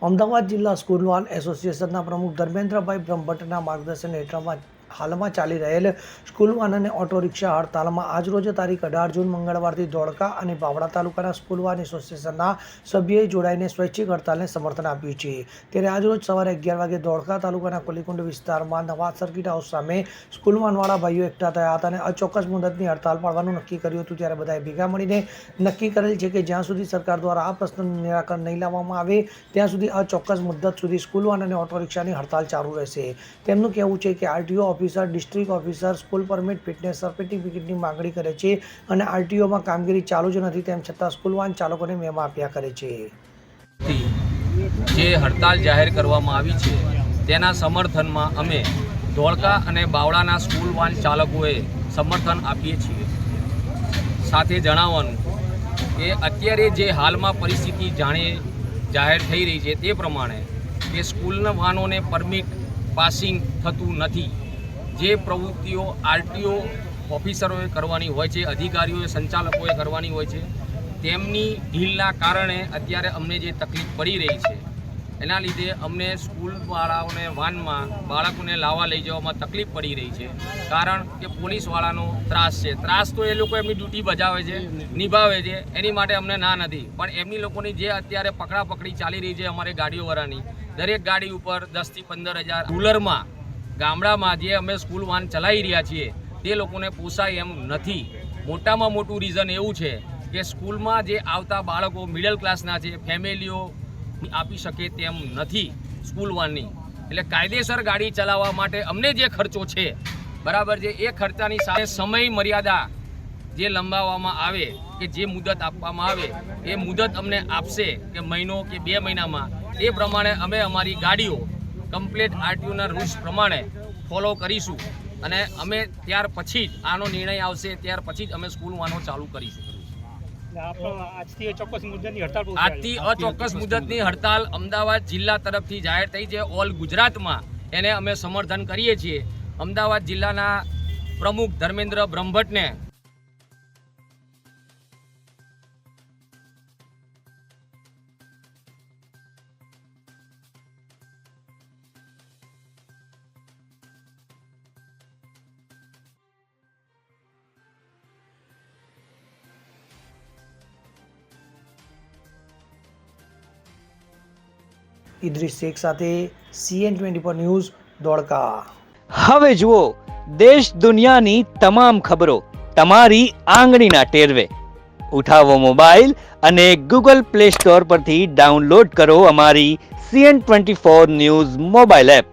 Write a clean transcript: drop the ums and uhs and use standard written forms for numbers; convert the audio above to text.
અમદાવાદ જિલ્લા school van એસોસિએશનના પ્રમુખ ધર્મેન્દ્રભાઈ બ્રહ્મભટ્ટના માર્ગદર્શન હેઠળમાં હાલમાં ચાલી રહેલ સ્કૂલ વાન અને ઓટો રિક્ષા હડતાલમાં આજરોજ તારીખ 18 જૂન મંગળવારથી ધોળકા અને બાવળા તાલુકાના સ્કૂલ વાન એસોસિએશનના સભ્યોએ જોડાઈને સ્વૈચ્છિક હડતાલને સમર્થન આપ્યું છે। ત્યારે આજરોજ સવારે 11 વાગે ધોળકા તાલુકાના કોલીકુંડ વિસ્તારમાં નવા સર્કિટ હાઉસ સામે સ્કૂલ વાનવાળા ભાઈઓ એકઠા થયા હતા અને અચોક્કસ મુદતની હડતાલ પાડવાનું નક્કી કર્યું હતું। ત્યારે બધાએ ભેગા મળીને નક્કી કરેલ છે કે જ્યાં સુધી સરકાર દ્વારા આ પ્રશ્નનું નિરાકરણ નહીં લાવવામાં આવે ત્યાં સુધી અચોક્કસ મુદ્દત સુધી સ્કૂલ વાન અને ઓટો રિક્ષાની હડતાલ ચાલુ રહેશે। તેમનું કહેવું છે કે RTO officer, district officer school permit, fitness સર્ટિફિકેટની માંગણી કરે છે અને આરટીઓમાં કામગીરી ચાલુ જ નથી, તેમ છતાં સ્કૂલ વાન ચાલકોને મેમો આપ્યા કરે છે। જે હડતાલ જાહેર કરવામાં આવી છે તેના સમર્થનમાં અમે ધોળકા અને બાવળાના સ્કૂલ વાન ચાલકોએ સમર્થન આપીએ છીએ। સાથે જણાવવાનું કે અત્યારે જે હાલમાં પરિસ્થિતિ જાહેર થઈ રહી છે તે પ્રમાણે કે સ્કૂલના વાહનોને પરમિટ પાસિંગ થતું નથી। જે પ્રવૃત્તિઓ આરટીઓ ઓફિસરોએ કરવાની હોય છે, અધિકારીઓએ, સંચાલકોએ કરવાની હોય છે, તેમની ઢીલના કારણે અત્યારે અમને જે તકલીફ પડી રહી છે એના લીધે અમને સ્કૂલવાળાઓને વાનમાં બાળકોને લાવવા લઈ જવામાં તકલીફ પડી રહી છે। કારણ કે પોલીસવાળાનો ત્રાસ છે। ત્રાસ તો એ લોકો એમની ડ્યુટી બજાવે છે, નિભાવે છે, એની માટે અમને ના નથી, પણ એમની લોકોની જે અત્યારે પકડાપકડી ચાલી રહી છે અમારી ગાડીઓવાળાની, દરેક ગાડી ઉપર 10 થી 15 હજાર રૂરલમાં ગામડામાં જે અમે સ્કૂલ વાન ચલાવી રહ્યા છીએ તે લોકોને પોસાય એમ નથી। મોટામાં મોટું રીઝન એવું છે કે સ્કૂલમાં જે આવતા બાળકો મિડલ ક્લાસના છે, ફેમિલીઓ આપી શકે તેમ નથી સ્કૂલ વાનની, એટલે કાયદેસર ગાડી ચલાવવા માટે અમને જે ખર્ચો છે બરાબર છે એ ખર્ચાની સાથે સમય મર્યાદા જે લંબાવવામાં આવે કે જે મુદત આપવામાં આવે એ મુદત અમને આપશે કે મહિનો કે 2 મહિનામાં, એ પ્રમાણે અમે અમારી ગાડીઓ કમ્પ્લીટ આરટીઓના રૂલ્સ પ્રમાણે ફોલો કરીશું અને અમે ત્યાર પછી જ આનો નિર્ણય આવશે ત્યાર પછી જ અમે સ્કૂલ વાનો ચાલુ કરીશું। આજથી અચોક્કસ મુદતની હડતાલ અમદાવાદ જિલ્લા તરફથી જાહેર થઈ છે। ઓલ ગુજરાતમાં એને અમે સમર્થન કરીએ છીએ। અમદાવાદ જિલ્લાના પ્રમુખ ધર્મેન્દ્ર બ્રહ્મભટ્ટને ઇદ્રીસ શેખ સાથે CN24 ન્યૂઝ ધોળકા। હવે જુઓ દેશ દુનિયાની તમામ ખબરો તમારી આંગળીના ટેરવે। ઉઠાવો મોબાઈલ અને ગૂગલ પ્લે સ્ટોર પરથી ડાઉનલોડ કરો અમારી CN24 ન્યૂઝ મોબાઈલ એપ।